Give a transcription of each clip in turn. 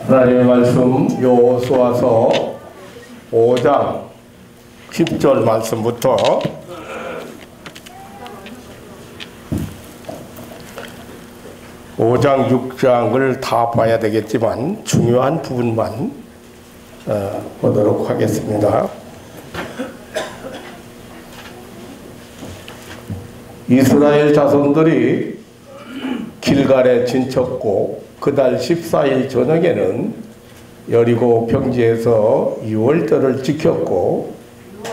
하나님의 말씀 여호수아서 5장 10절 말씀부터 5장 6장을 다 봐야 되겠지만 중요한 부분만 보도록 하겠습니다. 이스라엘 자손들이 길갈에 진쳤고 그달 14일 저녁에는 여리고 평지에서 유월절을 지켰고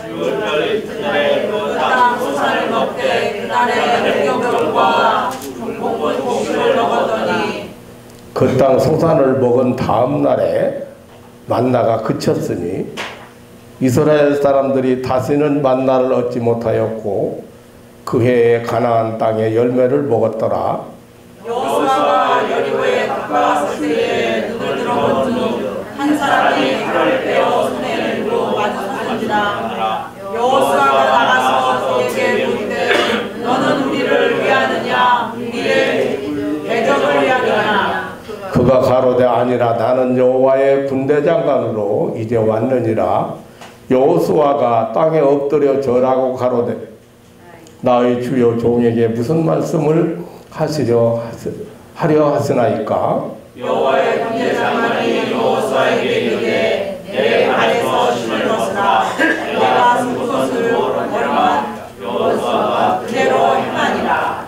유월절 이튿날에 그 땅 소산을 먹되 그날에 무교병과 중복은 고기를 먹었더니 그 땅 소산을 먹은 다음 날에 만나가 그쳤으니 이스라엘 사람들이 다시는 만나를 얻지 못하였고 그 해에 가나안 땅의 열매를 먹었더라. 여호수아가 여리고에 가까웠을 때에 눈을 들어본 중 한 사람이 칼을 빼어 손에 들고 마주쳤는지라. 여호수아가 나가서 그에게 묻되 너는 우리를 위하느냐 우리의 대적을 위하느냐. 그가 가로되 아니라 나는 여호와의 군대장관으로 이제 왔느니라. 여호수아가 땅에 엎드려 절하고 가로되 나의 주여 종에게 무슨 말씀을 하려 하시나이까. 여호와의 군대장관이 여호수아에게 이르되 내 발에서 힘을 벗으라. 내가 쓴 것을 보려면 여호수아가 그대로 행하니라.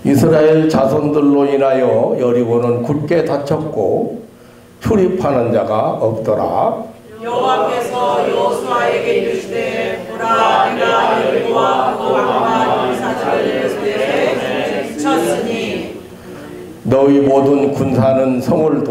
이스라엘 자손들로 인하여 여리고는 굳게 닫혔고 출입하는 자가 없더라. 여호와께서 여호수아에게 이르시되 보라 내가 여리고와 그 왕과 군사들을 손에 붙였으니 너희 모든 군사는 성을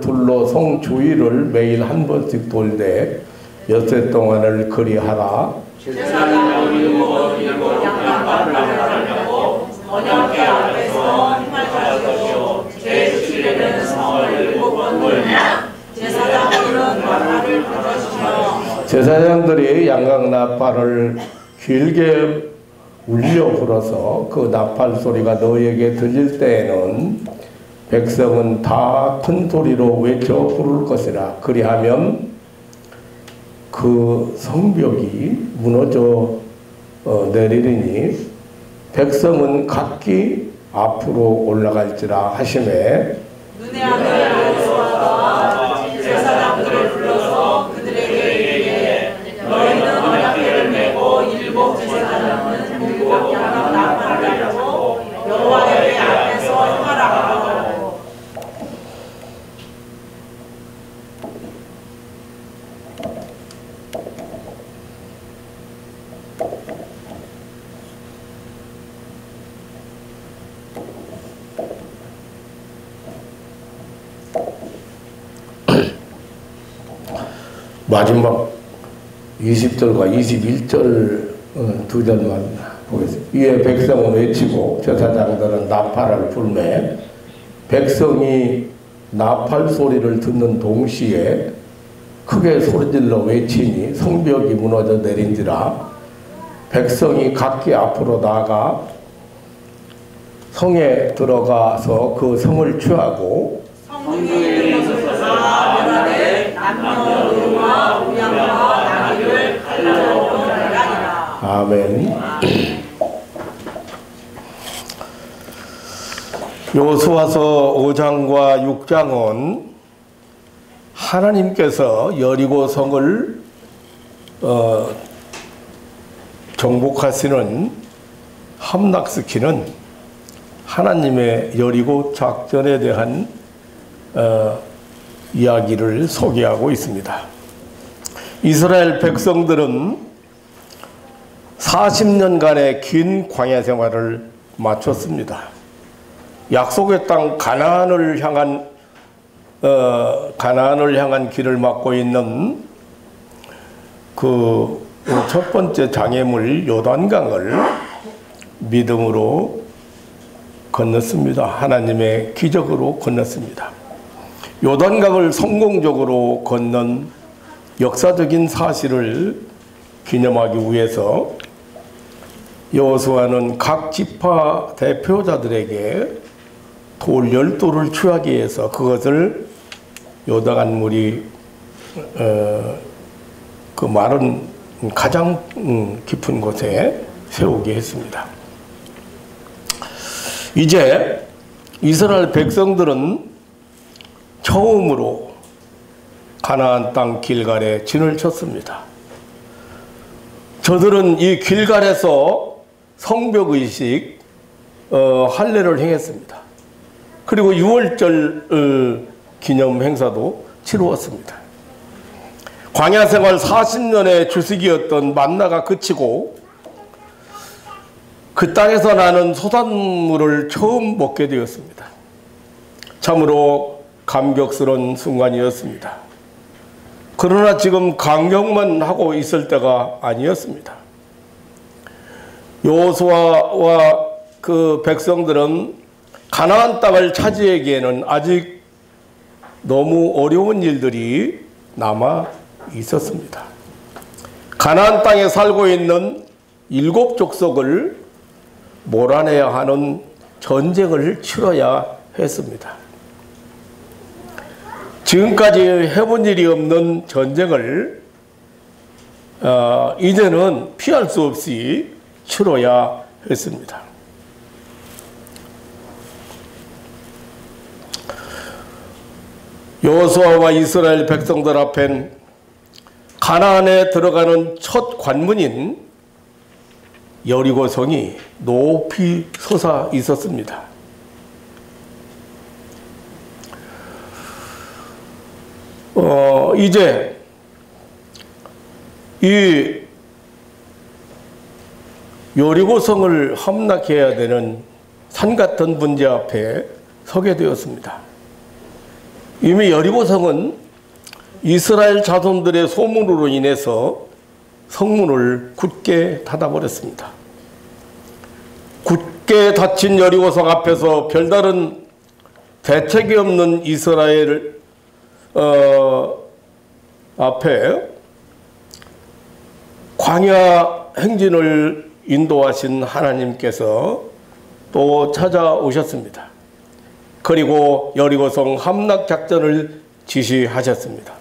둘러 성 주위를 매일 한 번씩 돌되 엿새 동안을 그리하라. 제사장 일곱 양간과 하려고 언약궤 앞에서 힘을 가지고 제7일에는 성을 7번 돌며 제사장들은 나팔을 불어주며 제사장들이 양각 나팔을 길게 울려 불어서 그 나팔 소리가 너희에게 들릴 때에는 백성은 다 큰 소리로 외쳐 부를 것이라. 그리하면 그 성벽이 무너져 내리리니 백성은 각기 앞으로 올라갈지라 하시매 눈의 아들 여호수아가 제사장들을 불러서 그들에게 이르되 너희는 언약궤를 메고 일곱 제사장은 일곱 양각 나팔을 하고 여호와의 앞에서 행하라 하고 마지막 20절과 21절 두 절만 보겠습니다. 이에 백성은 외치고 제사장들은 나팔을 불매 백성이 나팔 소리를 듣는 동시에 크게 소리질러 외치니 성벽이 무너져 내린지라. 백성이 각기 앞으로 나아가 성에 들어가서 그 성을 취하고 성중에 있는 것을 멸하되 남녀노소와 우양과 나귀를 칼로 멸하니라. 아멘. 여호수아서 5장과 6장은 하나님께서 여리고 성을 정복하시는 함락시키는 하나님의 여리고 작전에 대한 이야기를 소개하고 있습니다. 이스라엘 백성들은 40년간의 긴 광야 생활을 마쳤습니다. 약속의 땅 가나안을 향한 길을 막고 있는 그 첫 번째 장애물 요단강을 믿음으로 건넜습니다. 하나님의 기적으로 건넜습니다. 요단강을 성공적으로 건넌 역사적인 사실을 기념하기 위해서 여호수아는 각 지파 대표자들에게 돌 12돌을 취하기 위해서 그것을 요단강 물이 그 마른 가장 깊은 곳에 세우게 했습니다. 이제 이스라엘 백성들은 처음으로 가나안 땅 길갈에 진을 쳤습니다. 저들은 이 길갈에서 성벽의식 할례를 행했습니다. 그리고 유월절 기념 행사도 치루었습니다. 광야 생활 40년의 주식이었던 만나가 그치고 그 땅에서 나는 소산물을 처음 먹게 되었습니다. 참으로 감격스러운 순간이었습니다. 그러나 지금 강경만 하고 있을 때가 아니었습니다. 여호수아와 그 백성들은 가나안 땅을 차지하기에는 아직 너무 어려운 일들이 남아 있었습니다. 가나안 땅에 살고 있는 7 족속을 몰아내야 하는 전쟁을 치러야 했습니다. 지금까지 해본 일이 없는 전쟁을 이제는 피할 수 없이 치러야 했습니다. 여호수아와 이스라엘 백성들 앞엔 가나안에 들어가는 첫 관문인 여리고성이 높이 솟아 있었습니다. 이제 이 여리고성을 함락해야 되는 산 같은 문제 앞에 서게 되었습니다. 이미 여리고성은 이스라엘 자손들의 소문으로 인해서 성문을 굳게 닫아버렸습니다. 굳게 닫힌 여리고성 앞에서 별다른 대책이 없는 이스라엘 앞에 광야 행진을 인도하신 하나님께서 또 찾아오셨습니다. 그리고 여리고성 함락 작전을 지시하셨습니다.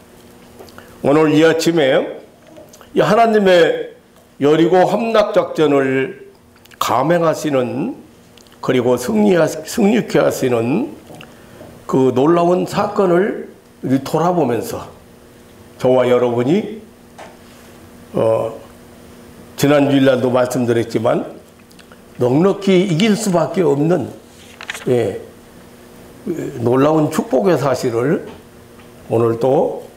오늘 이 아침에 이 하나님의 여리고 함락 작전을 감행하시는 그리고 승리케 하시는 그 놀라운 사건을 돌아보면서 저와 여러분이 지난 주일날도 말씀드렸지만 넉넉히 이길 수밖에 없는 놀라운 축복의 사실을 오늘 또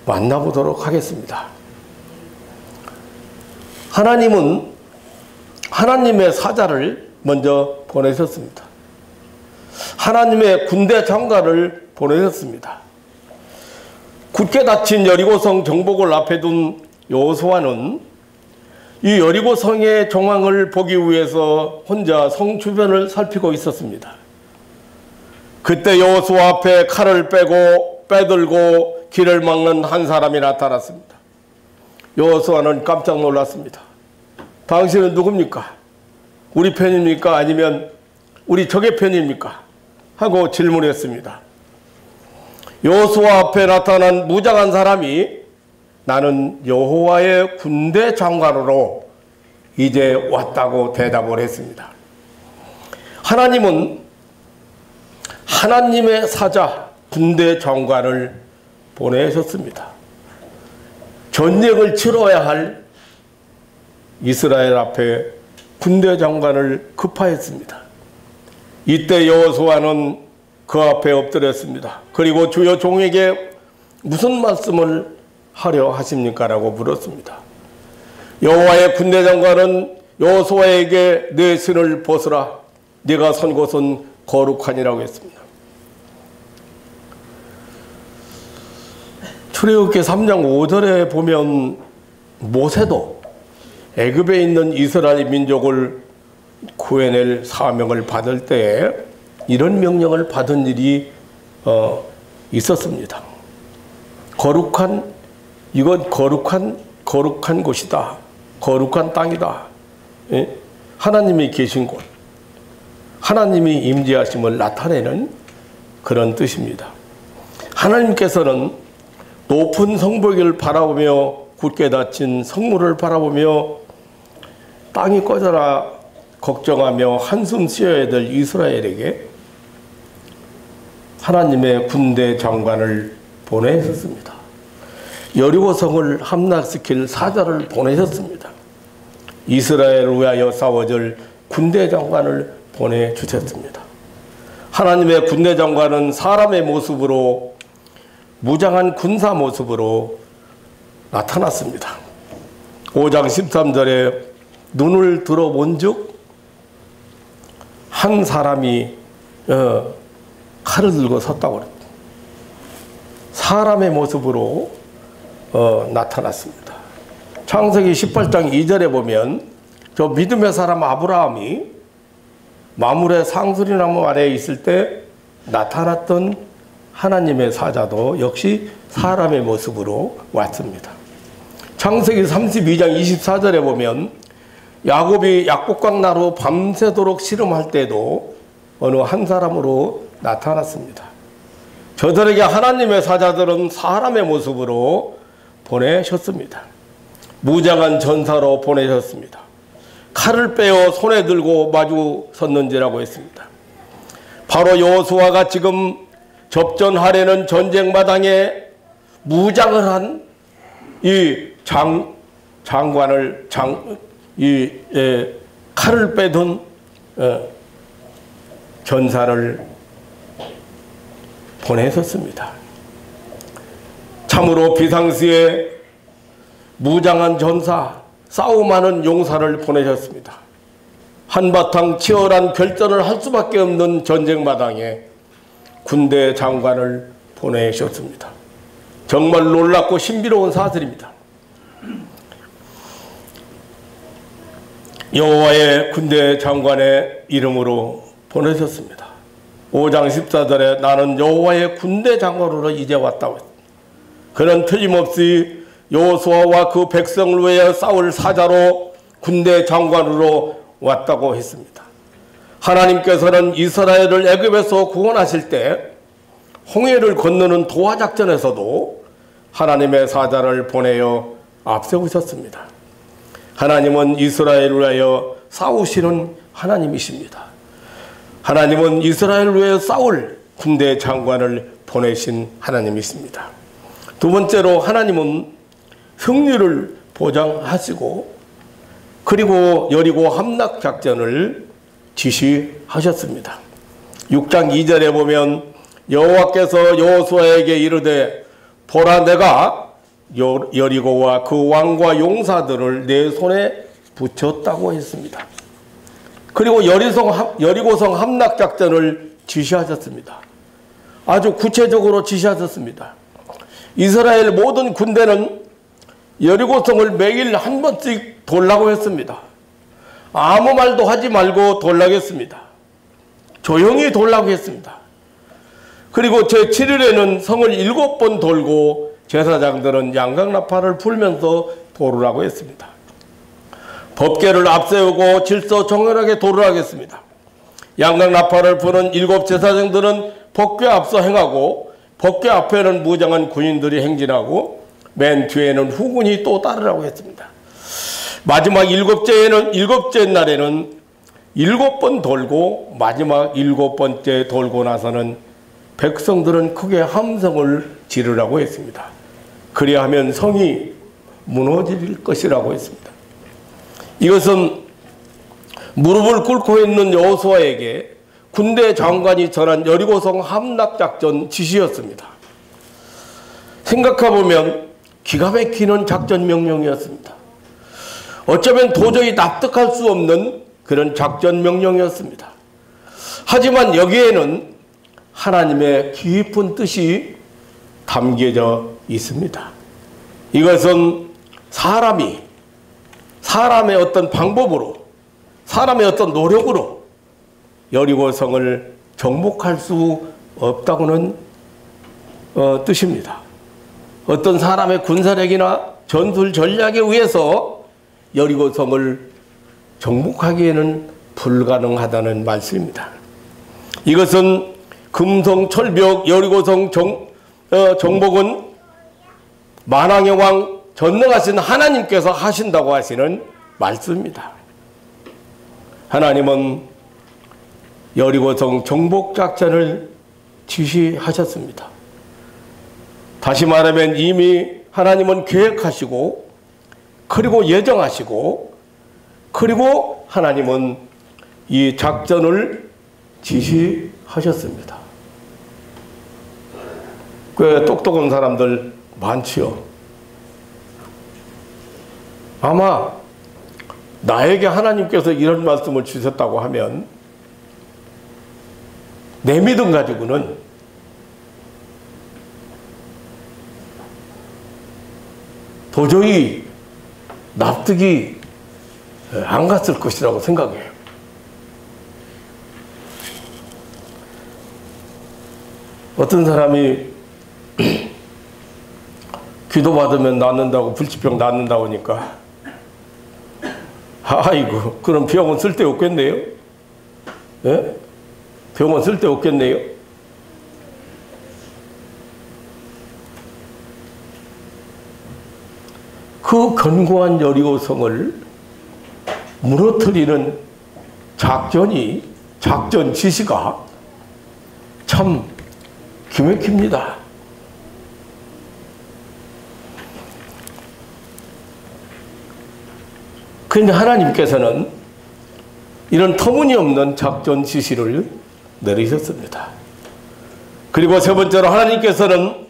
만나보도록 하겠습니다. 하나님은 하나님의 사자를 먼저 보내셨습니다. 하나님의 군대 장관을 보내셨습니다. 굳게 닫힌 여리고성 정복을 앞에 둔 여호수아는 이 여리고성의 정황을 보기 위해서 혼자 성 주변을 살피고 있었습니다. 그때 여호수아 앞에 칼을 빼들고 길을 막는 한 사람이 나타났습니다. 여호수아는 깜짝 놀랐습니다. 당신은 누굽니까? 우리 편입니까? 아니면 우리 적의 편입니까? 하고 질문했습니다. 여호수아 앞에 나타난 무장한 사람이 나는 여호와의 군대 장관으로 이제 왔다고 대답을 했습니다. 하나님은 하나님의 사자 군대 장관을 보내셨습니다. 전쟁을 치러야 할 이스라엘 앞에 군대 장관을 급파했습니다. 이때 여호수아는 그 앞에 엎드렸습니다. 그리고 주여 종에게 무슨 말씀을 하려 하십니까? 라고 물었습니다. 여호와의 군대 장관은 여호수아에게 내 신을 벗으라. 네가 선 곳은 거룩하니라고 했습니다. 출애굽기 3장 5절에 보면 모세도 애굽에 있는 이스라엘 민족을 구해낼 사명을 받을 때에 이런 명령을 받은 일이 있었습니다. 이건 거룩한 곳이다. 거룩한 땅이다. 예? 하나님이 계신 곳, 하나님이 임재하심을 나타내는 그런 뜻입니다. 하나님께서는 높은 성벽을 바라보며 굳게 닫힌 성문을 바라보며 땅이 꺼져라 걱정하며 한숨 쉬어야 될 이스라엘에게 하나님의 군대 장관을 보내셨습니다. 여리고성을 함락시킬 사자를 보내셨습니다. 이스라엘을 위하여 싸워줄 군대 장관을 보내주셨습니다. 하나님의 군대 장관은 사람의 모습으로 무장한 군사 모습으로 나타났습니다. 5장 13절에 눈을 들어본 즉 한 사람이 칼을 들고 섰다고 그랬습니다. 사람의 모습으로 나타났습니다. 창세기 18장 2절에 보면 저 믿음의 사람 아브라함이 마물의 상수리나무 아래에 있을 때 나타났던 하나님의 사자도 역시 사람의 모습으로 왔습니다. 창세기 32장 24절에 보면 야곱이 약복강 나루 밤새도록 씨름할 때도 어느 한 사람으로 나타났습니다. 저들에게 하나님의 사자들은 사람의 모습으로 보내셨습니다. 무장한 전사로 보내셨습니다. 칼을 빼어 손에 들고 마주 섰는지라고 했습니다. 바로 여호수아가 지금 접전하려는 전쟁 마당에 무장을 한 이 장관을 칼을 빼둔 전사를 보내셨습니다. 참으로 비상시에 무장한 전사, 싸움하는 용사를 보내셨습니다. 한바탕 치열한 결전을 할 수밖에 없는 전쟁 마당에 군대 장관을 보내셨습니다. 정말 놀랍고 신비로운 사실입니다. 여호와의 군대 장관의 이름으로 보내셨습니다. 5장 14절에 나는 여호와의 군대 장관으로 이제 왔다고 했습니다. 그는 틀림없이 여호수아와 그 백성을 위해 싸울 사자로 군대 장관으로 왔다고 했습니다. 하나님께서는 이스라엘을 애굽에서 구원하실 때 홍해를 건너는 도하작전에서도 하나님의 사자를 보내어 앞세우셨습니다. 하나님은 이스라엘을 위하여 싸우시는 하나님이십니다. 하나님은 이스라엘을 위해 싸울 군대 장관을 보내신 하나님이십니다. 두 번째로 하나님은 승리를 보장하시고 그리고 여리고 함락작전을 지시하셨습니다. 6장 2절에 보면 여호와께서 여호수아에게 이르되 보라 내가 여리고와 그 왕과 용사들을 내 손에 붙였다고 했습니다. 그리고 여리고성 함락작전을 지시하셨습니다. 아주 구체적으로 지시하셨습니다. 이스라엘 모든 군대는 여리고성을 매일 한 번씩 돌라고 했습니다. 아무 말도 하지 말고 돌라고 했습니다. 조용히 돌라고 했습니다. 그리고 제7일에는 성을 7번 돌고 제사장들은 양강나팔을 불면서 돌으라고 했습니다. 법궤를 앞세우고 질서 정연하게 돌으라고 했습니다. 양강나팔을 부는 7 제사장들은 법궤 앞서 행하고 법궤 앞에는 무장한 군인들이 행진하고 맨 뒤에는 후군이 또 따르라고 했습니다. 마지막 7째 날에는 7번 돌고 마지막 7번째 돌고 나서는 백성들은 크게 함성을 지르라고 했습니다. 그리하면 성이 무너질 것이라고 했습니다. 이것은 무릎을 꿇고 있는 여호수아에게 군대 장관이 전한 여리고성 함락작전 지시였습니다. 생각해보면 기가 막히는 작전 명령이었습니다. 어쩌면 도저히 납득할 수 없는 그런 작전 명령이었습니다. 하지만 여기에는 하나님의 깊은 뜻이 담겨져 있습니다. 이것은 사람의 어떤 방법으로, 사람의 어떤 노력으로 여리고성을 정복할 수 없다고는 뜻입니다. 어떤 사람의 군사력이나 전술 전략에 의해서 여리고성을 정복하기에는 불가능하다는 말씀입니다. 이것은 금성, 철벽, 여리고성 정복은 만왕의 왕 전능하신 하나님께서 하신다고 하시는 말씀입니다. 하나님은 여리고성 정복 작전을 지시하셨습니다. 다시 말하면 이미 하나님은 계획하시고, 그리고 예정하시고, 그리고 하나님은 이 작전을 지시하셨습니다. 꽤 똑똑한 사람들 많지요. 아마 나에게 하나님께서 이런 말씀을 주셨다고 하면 내 믿음 가지고는 도저히 납득이 안 갔을 것이라고 생각해요. 어떤 사람이 기도받으면 낫는다고, 불치병 낫는다고 하니까 아이고, 그럼 병원 쓸데없겠네요? 예? 병원 쓸데없겠네요? 그 견고한 여리고성을 무너뜨리는 작전 지시가 참 기맥힙니다. 그런데 하나님께서는 이런 터무니없는 작전 지시를 내리셨습니다. 그리고 세 번째로 하나님께서는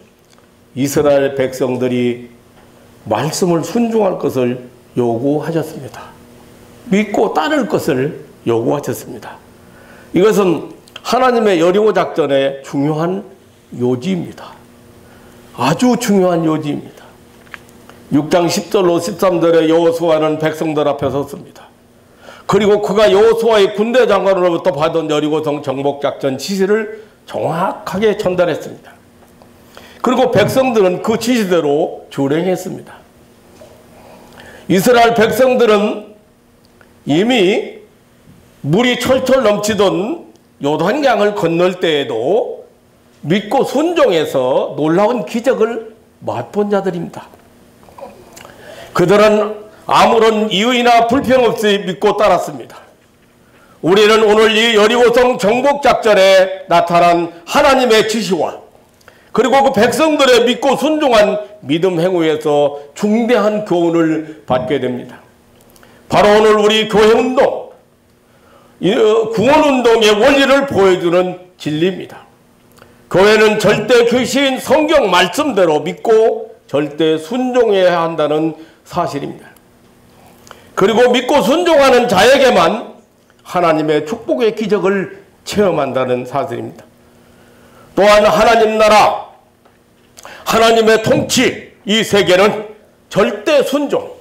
이스라엘 백성들이 말씀을 순종할 것을 요구하셨습니다. 믿고 따를 것을 요구하셨습니다. 이것은 하나님의 여리고 작전의 중요한 요지입니다. 아주 중요한 요지입니다. 6장 10절로 13절에 여호수아는 백성들 앞에 섰습니다. 그리고 그가 여호수아의 군대 장관으로부터 받은 여리고성 정복작전 지시를 정확하게 전달했습니다. 그리고 백성들은 그 지시대로 준행했습니다. 이스라엘 백성들은 이미 물이 철철 넘치던 요단강을 건널 때에도 믿고 순종해서 놀라운 기적을 맛본 자들입니다. 그들은 아무런 이의나 불평 없이 믿고 따랐습니다. 우리는 오늘 이 여리고성 정복작전에 나타난 하나님의 지시와 그리고 그 백성들의 믿고 순종한 믿음 행위에서 중대한 교훈을 받게 됩니다. 바로 오늘 우리 교회운동, 구원운동의 원리를 보여주는 진리입니다. 교회는 절대 계시인 성경 말씀대로 믿고 절대 순종해야 한다는 사실입니다. 그리고 믿고 순종하는 자에게만 하나님의 축복의 기적을 체험한다는 사실입니다. 또한 하나님 나라, 하나님의 통치, 이 세계는 절대 순종,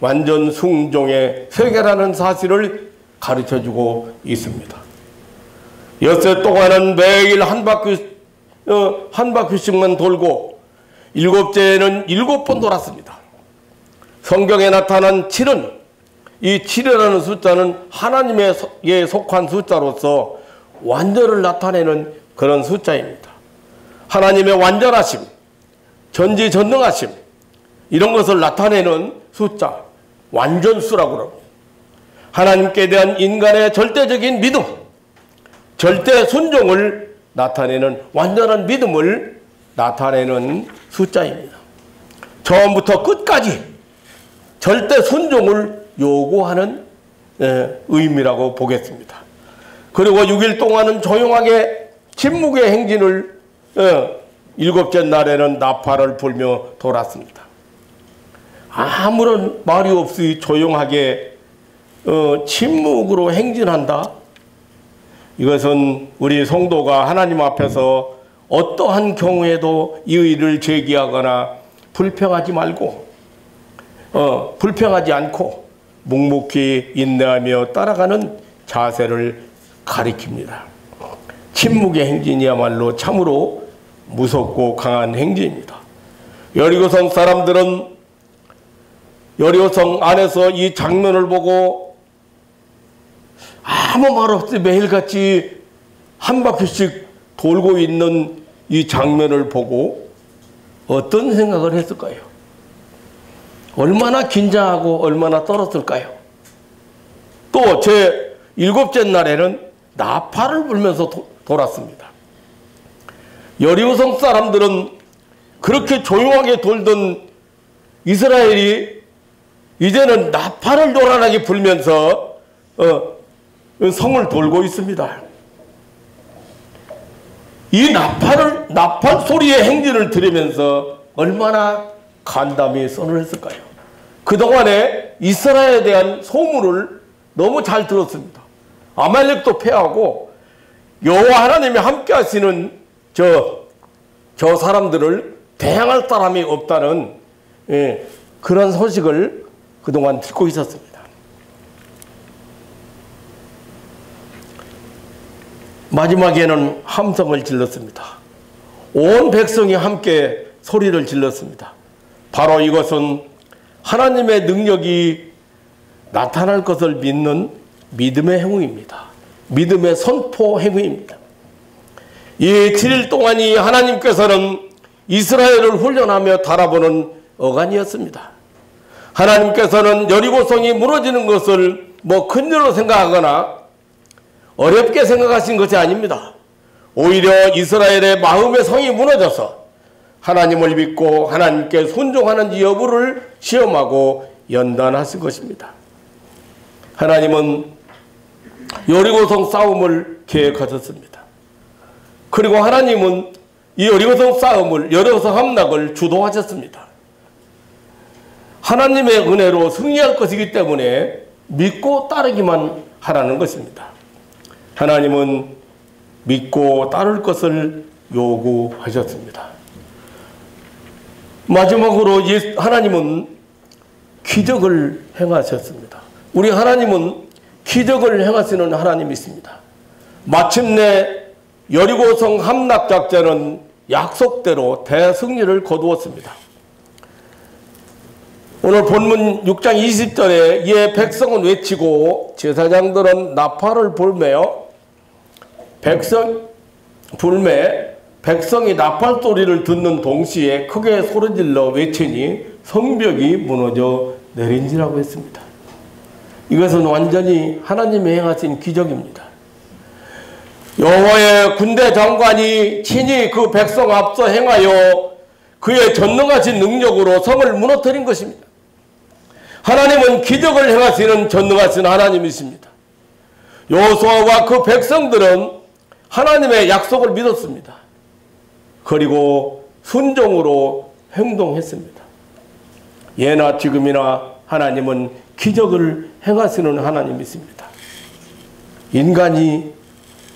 완전 순종의 세계라는 사실을 가르쳐주고 있습니다. 엿새 동안은 매일 한 바퀴씩만 돌고 일곱째에는 7번 돌았습니다. 성경에 나타난 7은, 이 7이라는 숫자는 하나님에 속한 숫자로서 완전을 나타내는 그런 숫자입니다. 하나님의 완전하심, 전지전능하심, 이런 것을 나타내는 숫자, 완전수라고 합니다. 하나님께 대한 인간의 절대적인 믿음, 절대 순종을 나타내는, 완전한 믿음을 나타내는 숫자입니다. 처음부터 끝까지 절대 순종을 요구하는 의미라고 보겠습니다. 그리고 6일 동안은 조용하게 침묵의 행진을 7째 날에는 나팔을 불며 돌았습니다. 아무런 말이 없이 조용하게 침묵으로 행진한다. 이것은 우리 성도가 하나님 앞에서 어떠한 경우에도 이의를 제기하거나 불평하지 말고 불평하지 않고 묵묵히 인내하며 따라가는 자세를 가리킵니다. 침묵의 행진이야말로 참으로 무섭고 강한 행진입니다. 여리고성 사람들은 여리고성 안에서 이 장면을 보고 아무 말 없이 매일같이 한 바퀴씩 돌고 있는 이 장면을 보고 어떤 생각을 했을까요? 얼마나 긴장하고 얼마나 떨었을까요? 또 제 7째 날에는 나팔을 불면서 돌았습니다. 여리고성 사람들은 그렇게 조용하게 돌던 이스라엘이 이제는 나팔을 요란하게 불면서 성을 돌고 있습니다. 이 나팔 소리의 행진을 들으면서 얼마나 간담이 선을 했을까요? 그동안에 이스라엘에 대한 소문을 너무 잘 들었습니다. 아말렉도 패하고 여호와 하나님이 함께 하시는 저 사람들을 대항할 사람이 없다는 그런 소식을 그동안 듣고 있었습니다. 마지막에는 함성을 질렀습니다. 온 백성이 함께 소리를 질렀습니다. 바로 이것은 하나님의 능력이 나타날 것을 믿는 믿음의 행위입니다. 믿음의 선포 행위입니다. 이 7일 동안이 하나님께서는 이스라엘을 훈련하며 달아보는 어간이었습니다. 하나님께서는 여리고성이 무너지는 것을 큰일로 생각하거나 어렵게 생각하신 것이 아닙니다. 오히려 이스라엘의 마음의 성이 무너져서 하나님을 믿고 하나님께 순종하는지 여부를 시험하고 연단하신 것입니다. 하나님은 여리고성 싸움을 계획하셨습니다. 그리고 하나님은 이 여리고성 싸움을, 여리고성 함락을 주도하셨습니다. 하나님의 은혜로 승리할 것이기 때문에 믿고 따르기만 하라는 것입니다. 하나님은 믿고 따를 것을 요구하셨습니다. 마지막으로 하나님은 기적을 행하셨습니다. 우리 하나님은 기적을 행하시는 하나님이십니다. 마침내 여리고성 함락작전은 약속대로 대승리를 거두었습니다. 오늘 본문 6장 20절에 이에 백성은 외치고 제사장들은 나팔을 불매어 백성이 나팔 소리를 듣는 동시에 크게 소리질러 외치니 성벽이 무너져 내린지라고 했습니다. 이것은 완전히 하나님이 행하신 기적입니다. 여호와의 군대 장관이 친히 그 백성 앞서 행하여 그의 전능하신 능력으로 성을 무너뜨린 것입니다. 하나님은 기적을 행하시는 전능하신 하나님이십니다. 여호수아와 그 백성들은 하나님의 약속을 믿었습니다. 그리고 순종으로 행동했습니다. 예나 지금이나 하나님은 기적을 행하시는 하나님이십니다. 인간이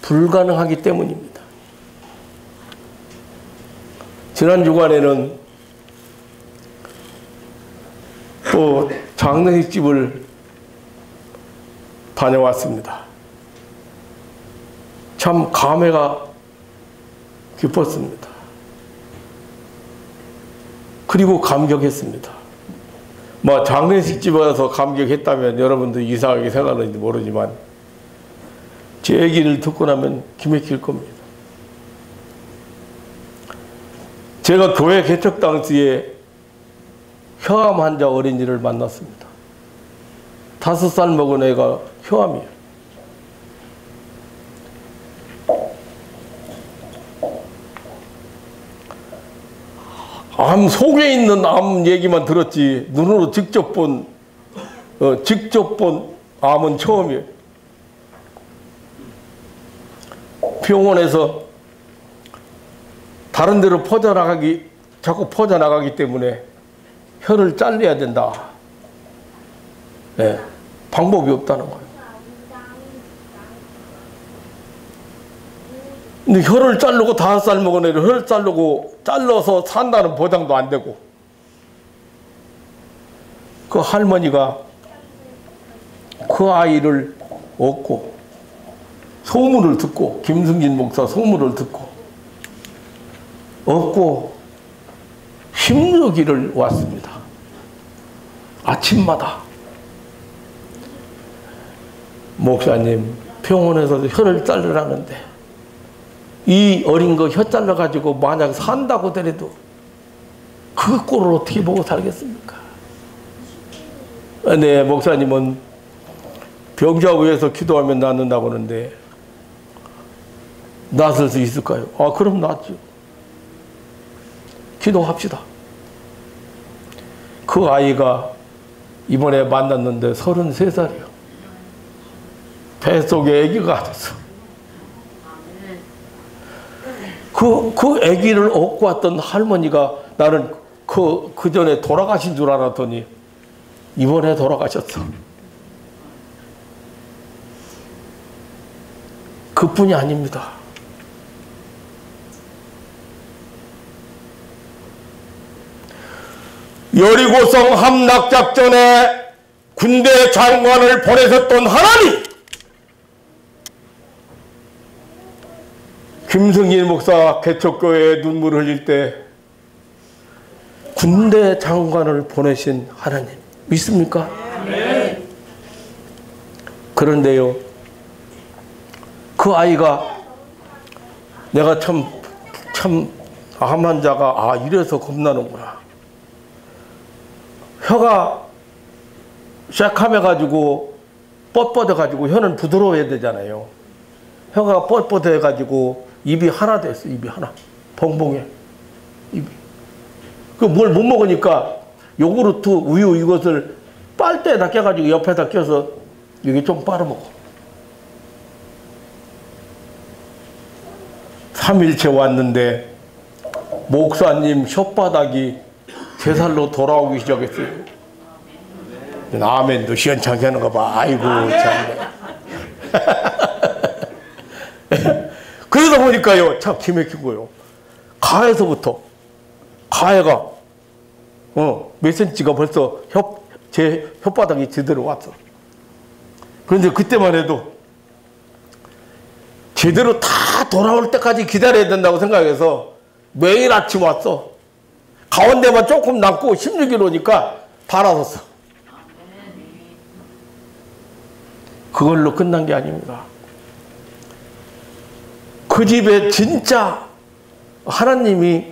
불가능하기 때문입니다. 지난 주간에는 또 장례식집을 다녀왔습니다. 참 감회가 깊었습니다. 그리고 감격했습니다. 장례식집에 와서 감격했다면 여러분들 이상하게 생각하는지 모르지만 제 얘기를 듣고 나면 기맥힐 겁니다. 제가 교회 개척 당시에 혈암 환자 어린이를 만났습니다. 5살 먹은 애가 혈암이에요. 암 속에 있는 암 얘기만 들었지 눈으로 직접 본 암은 처음이에요. 병원에서 다른 데로 자꾸 퍼져나가기 때문에 혀를 잘라야 된다. 네, 방법이 없다는 거예요. 근데 혀를 자르고 5살 먹은 애를 혀를 잘라서 산다는 보장도 안 되고, 그 할머니가 그 아이를 얻고 소문을 듣고, 김승진 목사 소문을 듣고 얻고 힘들기를 왔습니다. 아침마다 목사님 병원에서 혀를 자르라는데 이 어린 거 혀 잘라가지고 만약 산다고 하더라도 그 꼴을 어떻게 보고 살겠습니까? 네, 목사님은 병자고 위해서 기도하면 낫는다고 하는데 낫을 수 있을까요? 아, 그럼 낫죠. 기도합시다. 그 아이가 이번에 만났는데 33살이요. 뱃속에 아기가 됐어. 그 아기를 업고 왔던 할머니가 나는 그 전에 돌아가신 줄 알았더니 이번에 돌아가셨어. 그뿐이 아닙니다. 여리고성 함락작전에 군대 장관을 보내셨던 하나님, 김승일 목사 개척교회에 눈물 흘릴 때 군대 장관을 보내신 하나님 믿습니까? 네. 그런데요, 그 아이가 내가 참 암 환자가 이래서 겁나는구나. 혀가 새카매가지고 뻣뻣해가지고 혀는 부드러워야 되잖아요. 혀가 뻣뻣해가지고 입이 하나 됐어. 입이 하나. 봉봉해. 입이. 그 뭘 못 먹으니까 요구르트, 우유 이것을 빨대에다 껴가지고 옆에다 껴서 여기 좀 빨아먹어. 3일째 왔는데 목사님 혓바닥이 제살로 돌아오기 시작했어요. 아멘도 시원찮게 하는 거 봐. 아이고 참. 그러다 보니까요, 참 기맥히고요. 가에서부터 가해가 몇 센치가 벌써 제 혓바닥이 제대로 왔어. 그런데 그때만 해도 제대로 다 돌아올 때까지 기다려야 된다고 생각해서 매일 아침 왔어. 가운데만 조금 남고 16km니까 다 나섰어. 그걸로 끝난 게 아닙니다. 그 집에 진짜 하나님이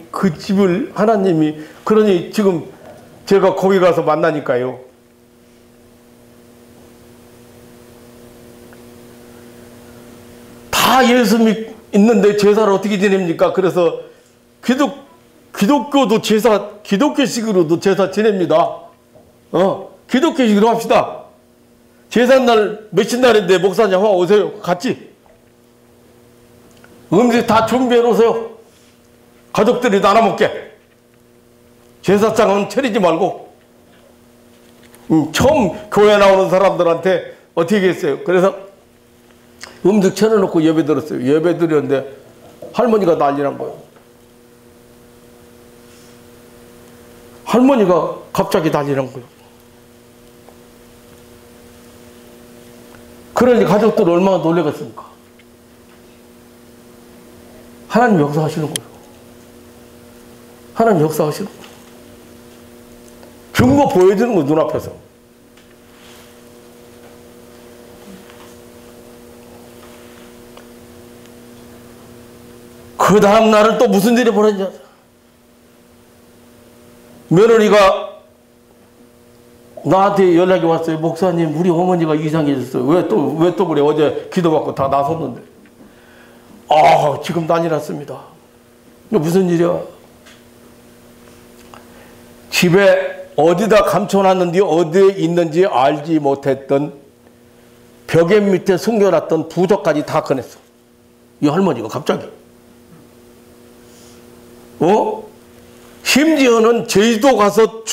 그러니 지금 제가 거기 가서 만나니까요, 다 예수 믿는데 제사를 어떻게 지냅니까? 그래서 기독교도 기독교식으로도 제사 지냅니다. 기독교식으로 합시다. 제삿날 며칠 날인데 목사님 한번 오세요. 같이 음식 다 준비해 놓으세요. 가족들이 나눠 먹게. 제사상은 차리지 말고. 처음 교회 나오는 사람들한테 어떻게 했어요? 그래서 음식 차려놓고 예배 드렸어요. 예배 드렸는데 할머니가 난리난 거예요. 할머니가 갑자기 난리난 거예요. 그러니 가족들 얼마나 놀라겠습니까? 하나님 역사하시는 거예요. 하나님 역사하시는 거예요. 증거 보여주는 거예요, 눈앞에서. 그 다음 날은 또 무슨 일이 벌어졌냐. 며느리가 나한테 연락이 왔어요. 목사님, 우리 어머니가 이상해졌어요. 왜 또 그래? 어제 기도받고 다 나섰는데. 지금 난리 났습니다. 무슨 일이야? 집에 어디다 감춰놨는지 어디에 있는지 알지 못했던 벽에 밑에 숨겨놨던 부적까지 다 꺼냈어. 이 할머니가 갑자기. 심지어는 제주도 가서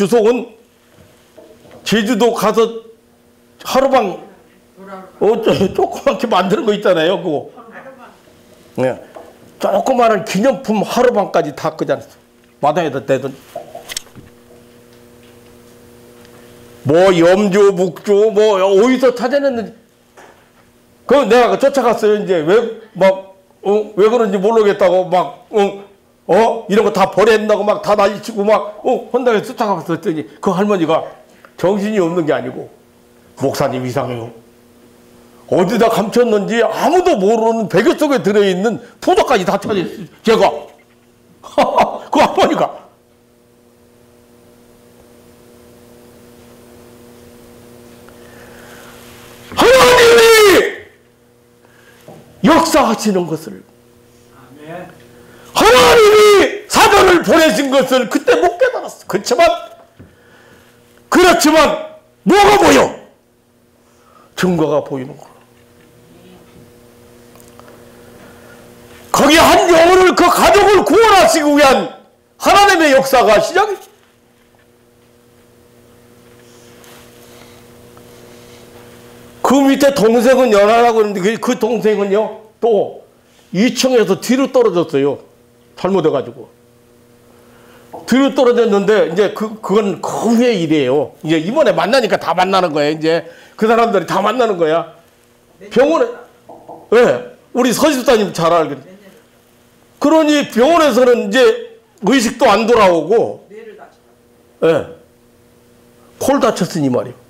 제주도 가서 하루방 조그맣게 만드는 거 있잖아요. 그거. 네. 조그마한 기념품 하루방까지 다 끄잖았어. 마당에다 대던. 염주, 묵주, 어디서 찾아냈는지. 그럼 내가 쫓아갔어요. 이제 왜 그런지 모르겠다고 이런 거 다 버린다고 다 난리치고 혼나게 쫓아가서 했더니 그 할머니가 정신이 없는 게 아니고 목사님 이상해요. 어디다 감췄는지 아무도 모르는 베개 속에 들어있는 포도까지 다 찾았어요. 제가. 그거 안 보니까. 하나님이 역사하시는 것을, 하나님이 사도를 보내신 것을 그때 못 깨달았어. 그렇지만 뭐가 보여? 증거가 보이는 거야. 거기 한 영혼을, 그 가족을 구원하시기 위한 하나님의 역사가 시작이지. 그 밑에 동생은 연하라고 그러는데 그 동생은요, 또 2층에서 뒤로 떨어졌어요. 잘못해가지고. 뒤로 떨어졌는데, 이제 그건 그 후의 일이에요. 이제 이번에 만나니까 다 만나는 거예요. 이제 그 사람들이 다 만나는 거야. 병원에, 네, 우리 서집사님 잘 알거든요. 그러니 병원에서는 이제 의식도 안 돌아오고, 네, 콜 다쳤으니 말이에요.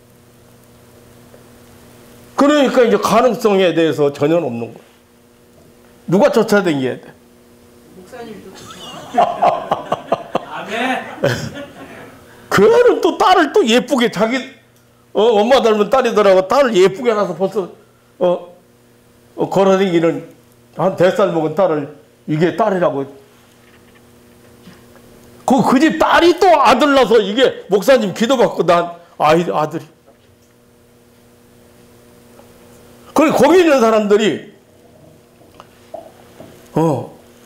그러니까 이제 가능성에 대해서 전혀 없는 거예요. 누가 쫓아다녀야 돼? 목사님이 쫓아다녀. 그 애는 또 딸을 또 예쁘게 자기 엄마 닮은 딸이더라고. 딸을 예쁘게 해놔서 벌써 걸어다니는 한 100살 먹은 딸을 이게 딸이라고. 그 집 딸이 또 아들 낳아서 이게 목사님 기도받고 난 아들이. 그리고 거기 있는 사람들이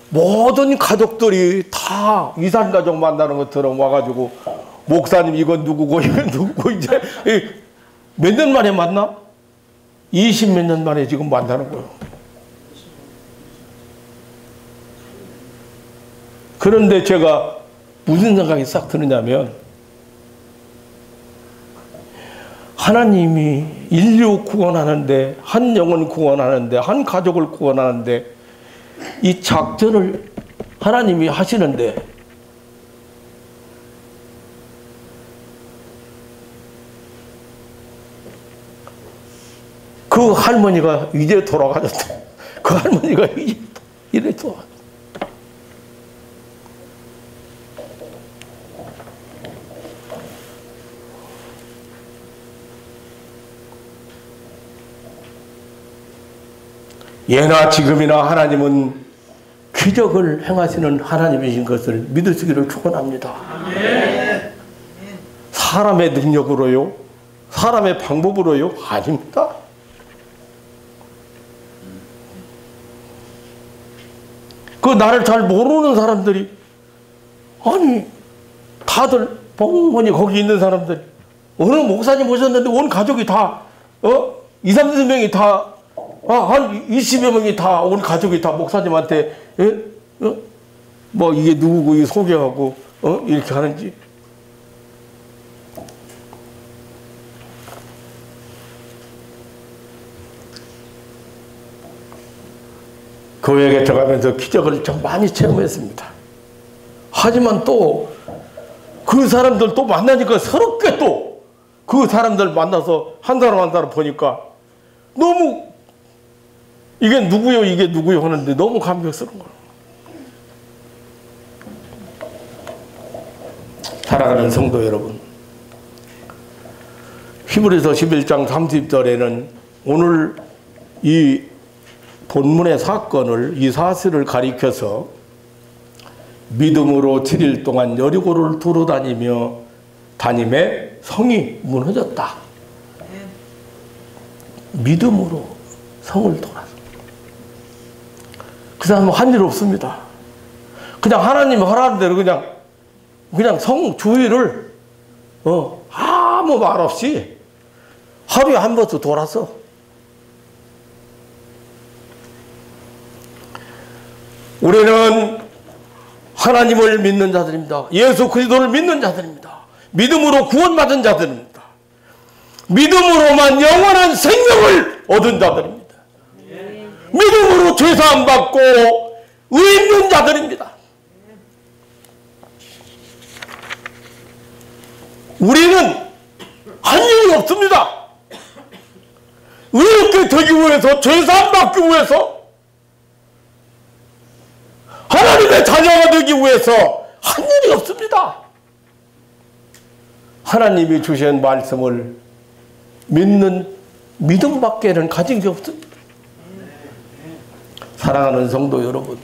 모든 가족들이 다 이산 가족 만나는 것처럼 와가지고 목사님 이건 누구고 이건 누구고 이제 몇 년 만에 만나? 20몇 년 만에 지금 만나는 거예요. 그런데 제가 무슨 생각이 싹 드느냐면, 하나님이 인류 구원하는데, 한 영혼 구원하는데, 한 가족을 구원하는데 이 작전을 하나님이 하시는데, 그 할머니가 이제 돌아가셨다. 그 할머니가 이제 돌아가셨다. 예나 지금이나 하나님은 기적을 행하시는 하나님이신 것을 믿으시기를 축원합니다. 사람의 능력으로요? 사람의 방법으로요? 아닙니다. 그 나를 잘 모르는 사람들이, 아니 다들 뻥뻥이 거기 있는 사람들, 어느 목사님 오셨는데 온 가족이 다 2, 30명이 다 한 20여 명이 다, 온 가족이 다 목사님한테, 뭐, 이게 누구고, 이게 소개하고, 이렇게 하는지. 교회에 들어가면서 기적을 좀 많이 체험했습니다. 하지만 또, 그 사람들 또 만나니까 서럽게 또, 그 사람들 만나서 한 사람 한 사람 보니까 너무 이게 누구요, 이게 누구요 하는데 너무 감격스러운 거예요. 사랑하는 성도 여러분, 히브리서 11장 30절에는 오늘 이 본문의 사건을, 이 사실을 가리켜서 믿음으로 7일 동안 여리고를 두루다니며 다님에 성이 무너졌다. 믿음으로 성을 돌아서. 그 사람은 한 일 없습니다. 그냥 하나님이 하라는 대로 그냥 성 주위를 아무 말 없이 하루에 한 번씩 돌아서. 우리는 하나님을 믿는 자들입니다. 예수 그리스도를 믿는 자들입니다. 믿음으로 구원받은 자들입니다. 믿음으로만 영원한 생명을 얻은 자들입니다. 믿음으로 죄사함 받고 의 있는 자들입니다. 우리는 할 일이 없습니다. 의롭게 되기 위해서, 죄사함 받기 위해서, 하나님의 자녀가 되기 위해서 한 일이 없습니다. 하나님이 주신 말씀을 믿는 믿음밖에는 가진 게 없습니다. 사랑하는 성도 여러분,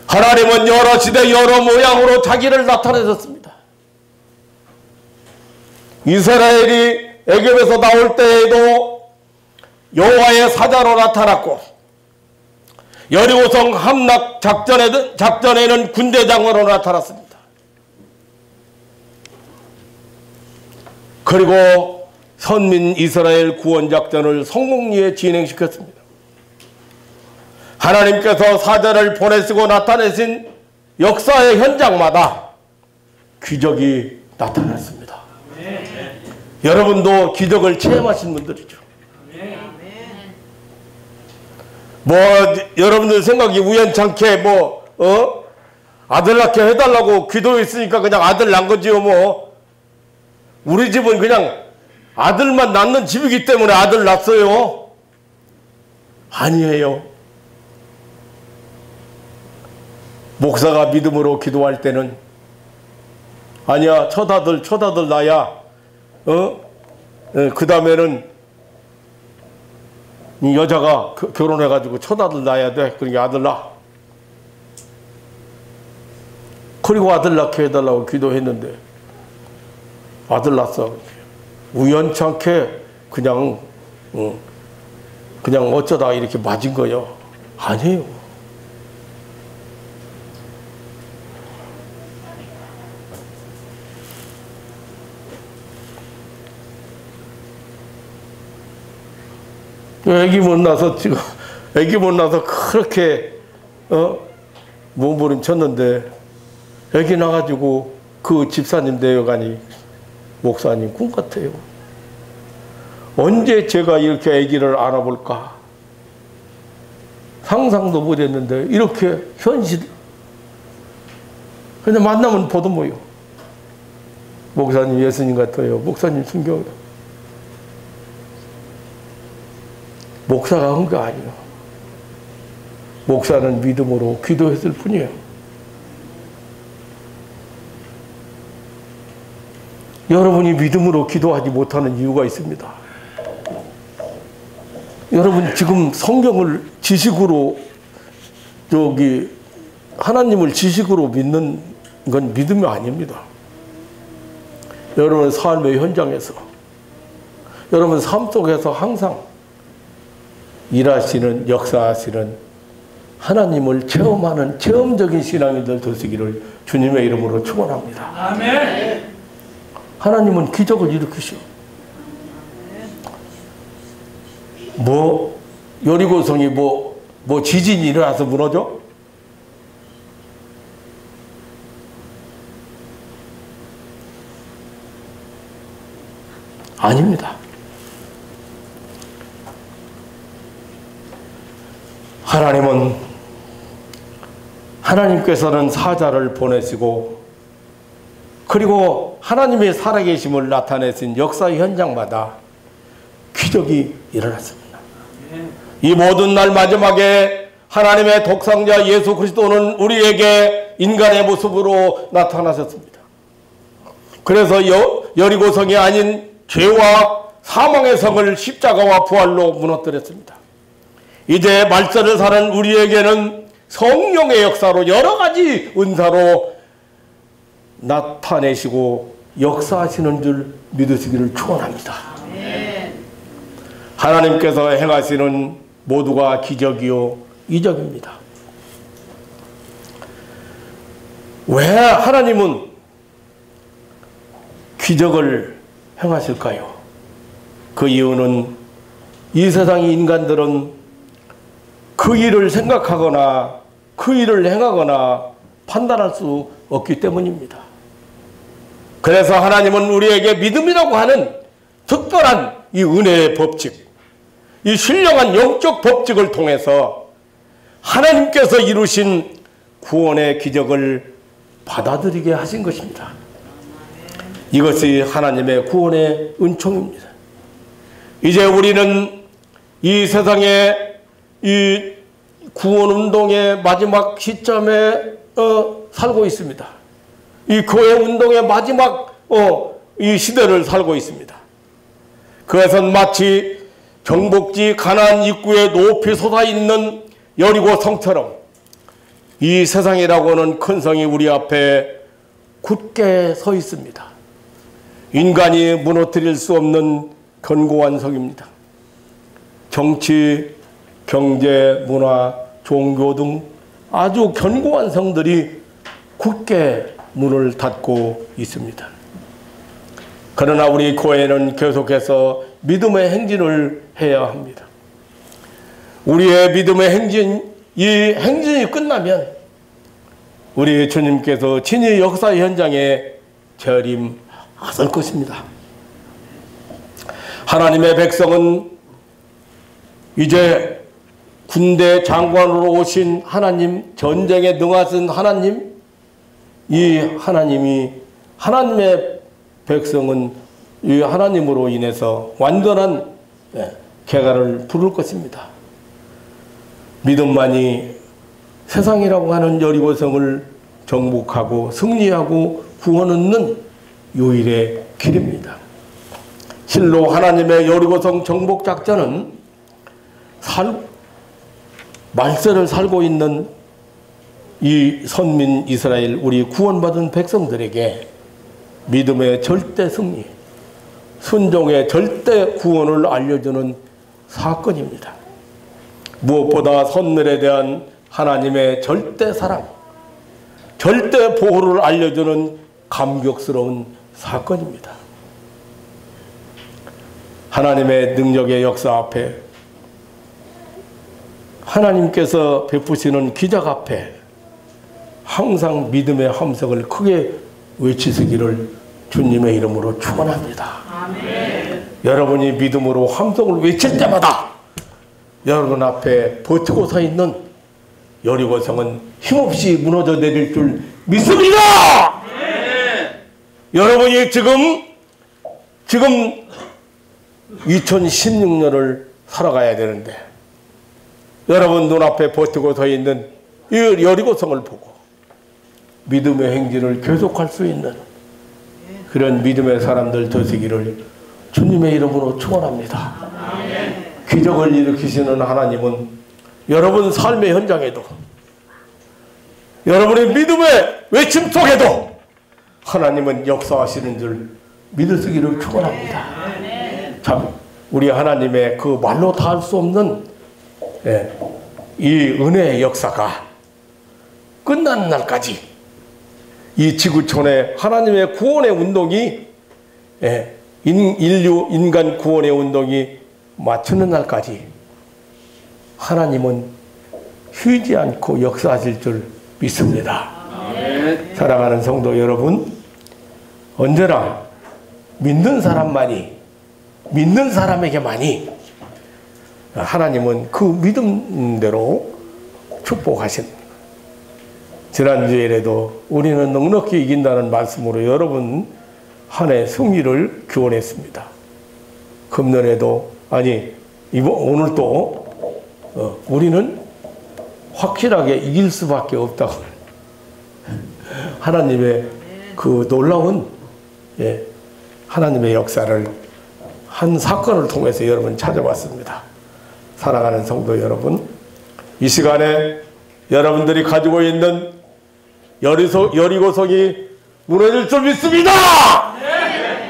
하나님은 여러 시대 여러 모양으로 자기를 나타내셨습니다. 이스라엘이 애굽에서 나올 때에도 여호와의 사자로 나타났고, 여리고성 함락 작전에는 군대장으로 나타났습니다. 그리고 선민 이스라엘 구원작전을 성공리에 진행시켰습니다. 하나님께서 사자를 보내시고 나타내신 역사의 현장마다 기적이 나타났습니다. 여러분도 기적을 체험하신 분들이죠. 뭐 여러분들 생각이 우연찮게 아들 낳게 해달라고 기도했으니까 그냥 아들 낳은 거지요. 뭐 우리 집은 그냥 아들만 낳는 집이기 때문에 아들 낳았어요. 아니에요. 목사가 믿음으로 기도할 때는 아니야, 첫 아들 나야. 그 다음에는 여자가 결혼해가지고 첫 아들 낳아야 돼. 그러니까 아들 낳아. 그리고 아들 낳게 해달라고 기도했는데 아들 낳았어. 우연찮게 그냥 어쩌다 이렇게 맞은 거예요. 아니에요. 애기 못 나서 지금 애기 못 나서 그렇게 몸부림쳤는데 애기 나가지고 그 집사님 되어가니 목사님 꿈 같아요. 언제 제가 이렇게 애기를 안아볼까 상상도 못했는데 이렇게 현실. 그냥 만나면 보더모요. 목사님 예수님 같아요. 목사님 순교해요. 목사가 한 거 아니에요. 목사는 믿음으로 기도했을 뿐이에요. 여러분이 믿음으로 기도하지 못하는 이유가 있습니다. 여러분 지금 성경을 지식으로 하나님을 지식으로 믿는 건 믿음이 아닙니다. 여러분 삶의 현장에서, 여러분 삶 속에서 항상 일하시는, 역사하시는 하나님을 체험하는 체험적인 신앙인들 되시기를 주님의 이름으로 축원합니다. 아멘. 하나님은 기적을 일으키시오. 여리고성이 지진이 일어나서 무너져? 아닙니다. 하나님께서는 사자를 보내시고, 그리고 하나님의 살아계심을 나타내신 역사의 현장마다 기적이 일어났습니다. 이 모든 날 마지막에 하나님의 독생자 예수 그리스도는 우리에게 인간의 모습으로 나타나셨습니다. 그래서 여리고성이 아닌 죄와 사망의 성을 십자가와 부활로 무너뜨렸습니다. 이제 말세를 사는 우리에게는 성령의 역사로 여러 가지 은사로 나타내시고 역사하시는 줄 믿으시기를 축원합니다. 하나님께서 행하시는 모두가 기적이요 이적입니다. 왜 하나님은 기적을 행하실까요? 그 이유는 이 세상의 인간들은 그 일을 생각하거나 그 일을 행하거나 판단할 수 없기 때문입니다. 그래서 하나님은 우리에게 믿음이라고 하는 특별한 이 은혜의 법칙, 이 신령한 영적 법칙을 통해서 하나님께서 이루신 구원의 기적을 받아들이게 하신 것입니다. 이것이 하나님의 구원의 은총입니다. 이제 우리는 이 세상의 이 구원운동의 마지막 시점에 살고 있습니다. 이 교회운동의 마지막 이 시대를 살고 있습니다. 그것은 마치 정복지 가나안 입구에 높이 솟아있는 여리고 성처럼 이 세상이라고는 큰 성이 우리 앞에 굳게 서 있습니다. 인간이 무너뜨릴 수 없는 견고한 성입니다. 정치, 경제, 문화, 종교 등 아주 견고한 성들이 굳게 문을 닫고 있습니다. 그러나 우리 교회는 계속해서 믿음의 행진을 해야 합니다. 우리의 믿음의 행진, 이 행진이 끝나면 우리 주님께서 친히 역사 현장에 재림하실 것입니다. 하나님의 백성은 이제 군대 장관으로 오신 하나님, 전쟁에 능하신 하나님, 이 하나님이, 하나님의 백성은 이 하나님으로 인해서 완전한 개가를 부를 것입니다. 믿음만이 세상이라고 하는 여리고성을 정복하고 승리하고 구원 얻는 유일의 길입니다. 실로 하나님의 여리고성 정복 작전은 말세를 살고 있는 이 선민 이스라엘, 우리 구원받은 백성들에게 믿음의 절대 승리, 순종의 절대 구원을 알려주는 사건입니다. 무엇보다 선멸에 대한 하나님의 절대 사랑, 절대 보호를 알려주는 감격스러운 사건입니다. 하나님의 능력의 역사 앞에, 하나님께서 베푸시는 기적 앞에 항상 믿음의 함성을 크게 외치시기를 주님의 이름으로 축원합니다. 아멘. 여러분이 믿음으로 함성을 외칠 때마다 여러분 앞에 버티고 서 있는 여리고성은 힘없이 무너져 내릴 줄 믿습니다. 네. 여러분이 지금 2016년을 살아가야 되는데 여러분 눈앞에 버티고 서 있는 이 여리고성을 보고 믿음의 행진을 계속할 수 있는 그런 믿음의 사람들 되시기를 주님의 이름으로 축원합니다. 기적을 일으키시는 하나님은 여러분 삶의 현장에도, 여러분의 믿음의 외침 속에도 하나님은 역사하시는 줄 믿으시기를 축원합니다. 참 우리 하나님의 그 말로 다 할 수 없는 이 은혜의 역사가 끝나는 날까지 이 지구촌의 하나님의 구원의 운동이, 인간 구원의 운동이 맞추는 날까지 하나님은 쉬지 않고 역사하실 줄 믿습니다. 사랑하는 성도 여러분, 언제나 믿는 사람에게만이 하나님은 그 믿음대로 축복하십니다. 지난주에라도 우리는 넉넉히 이긴다는 말씀으로 여러분 한 해 승리를 기원했습니다. 금년에도, 오늘도 우리는 확실하게 이길 수밖에 없다고 하나님의 그 놀라운 하나님의 역사를 한 사건을 통해서 여러분 찾아봤습니다. 사랑하는 성도 여러분, 이 시간에 여러분들이 가지고 있는 여리고성이 무너질 줄 믿습니다.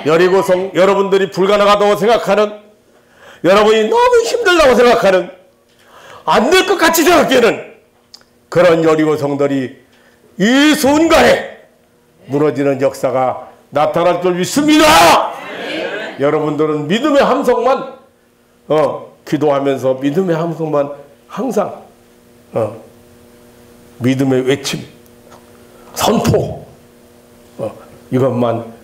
여리고성, 여러분들이 불가능하다고 생각하는, 여러분이 너무 힘들다고 생각하는, 안 될 것 같이 생각되는 그런 여리고성들이 이 순간에 무너지는 역사가 나타날 줄 믿습니다. 여러분들은 믿음의 함성만 기도하면서 믿음의 함성만 항상 믿음의 외침, 선포, 이것만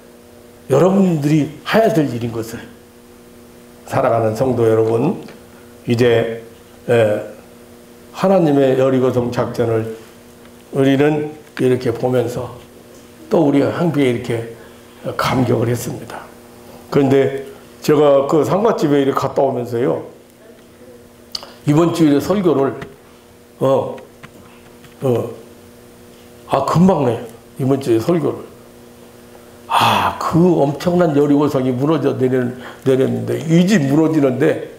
여러분들이 해야 될 일인 것을, 사랑하는 성도 여러분, 이제 하나님의 여리고성 작전을 우리는 이렇게 보면서 또 우리가 함께 이렇게 감격을 했습니다. 그런데 제가 그 상갓집에 이렇게 갔다 오면서요, 이번 주일에 설교를 금방 이번 주에 설교를 그 엄청난 여리고성이 무너져 내렸는데 이 집 무너지는데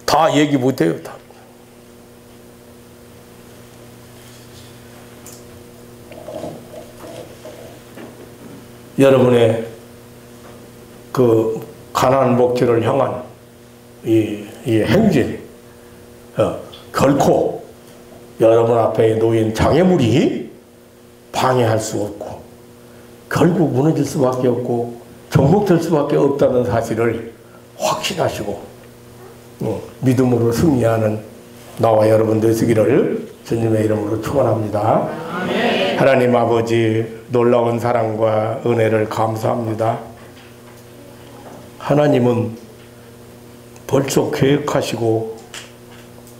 다 얘기 못해요. 다. 여러분의 그 가나안 목표를 향한 이 행진, 결코 여러분 앞에 놓인 장애물이 방해할 수 없고 결국 무너질 수밖에 없고 정복될 수밖에 없다는 사실을 확신하시고 믿음으로 승리하는 나와 여러분 되시기를 주님의 이름으로 축원합니다. 아멘. 하나님 아버지, 놀라운 사랑과 은혜를 감사합니다. 하나님은 벌써 계획하시고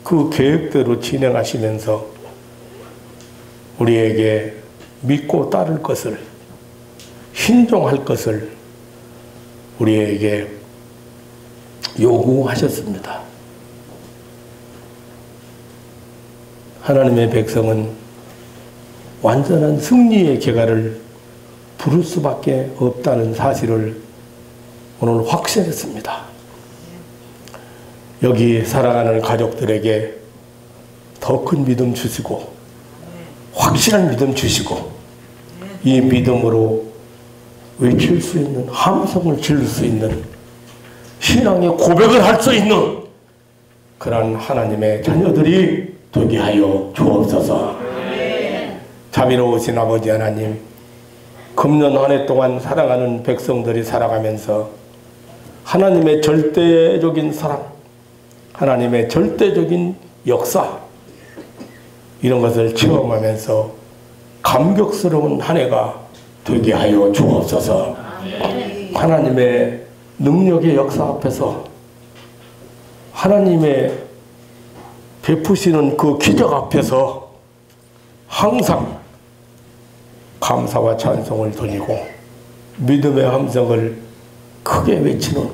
그 계획대로 진행하시면서 우리에게 믿고 따를 것을, 순종할 것을 우리에게 요구하셨습니다. 하나님의 백성은 완전한 승리의 계가를 부를 수밖에 없다는 사실을 오늘 확신했습니다. 여기 살아가는 가족들에게 더 큰 믿음 주시고 확실한 믿음 주시고 이 믿음으로 외칠 수 있는, 함성을 지를 수 있는, 신앙의 고백을 할 수 있는 그런 하나님의 자녀들이 되게 하여 주옵소서. 자비로우신 아버지 하나님, 금년 한 해 동안 살아가는 백성들이 살아가면서 하나님의 절대적인 사랑, 하나님의 절대적인 역사, 이런 것을 체험하면서 감격스러운 한 해가 되게 하여 주옵소서. 하나님의 능력의 역사 앞에서 하나님의 베푸시는 그 기적 앞에서 항상 감사와 찬송을 드리고 믿음의 함성을 크게 외치는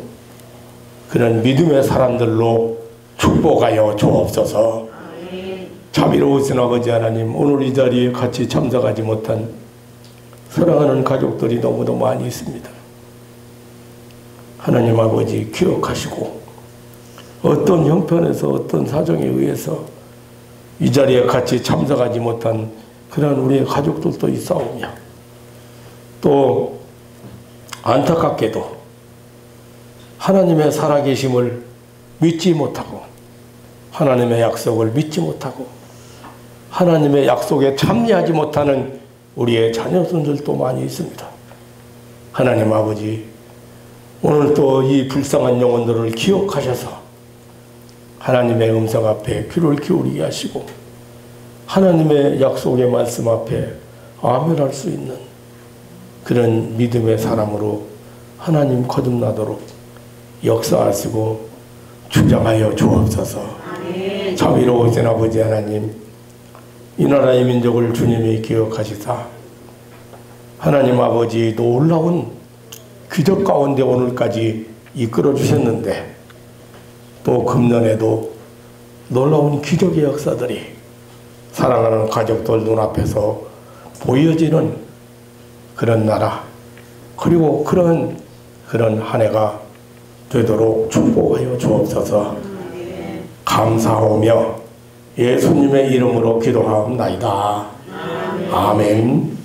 그런 믿음의 사람들로 축복하여 주옵소서. 자비로우신 아버지 하나님, 오늘 이 자리에 같이 참석하지 못한 사랑하는 가족들이 너무도 많이 있습니다. 하나님 아버지 기억하시고 어떤 형편에서 어떤 사정에 의해서 이 자리에 같이 참석하지 못한 그런 우리의 가족들도 있사오며 또 안타깝게도 하나님의 살아계심을 믿지 못하고 하나님의 약속을 믿지 못하고 하나님의 약속에 참여하지 못하는 우리의 자녀들도 많이 있습니다. 하나님 아버지, 오늘 또 이 불쌍한 영혼들을 기억하셔서 하나님의 음성 앞에 귀를 기울이게 하시고 하나님의 약속의 말씀 앞에 아멘할 수 있는 그런 믿음의 사람으로 하나님 거듭나도록 역사하시고 주장하여 주옵소서. 자비로우신 아버지 하나님, 이 나라의 민족을 주님이 기억하시사 하나님 아버지 놀라운 기적 가운데 오늘까지 이끌어 주셨는데 또 금년에도 놀라운 기적의 역사들이 사랑하는 가족들 눈앞에서 보여지는 그런 나라, 그리고 그런 한 해가 되도록 축복하여 주옵소서. 감사하며 예수님의 이름으로 기도하옵나이다. 아멘.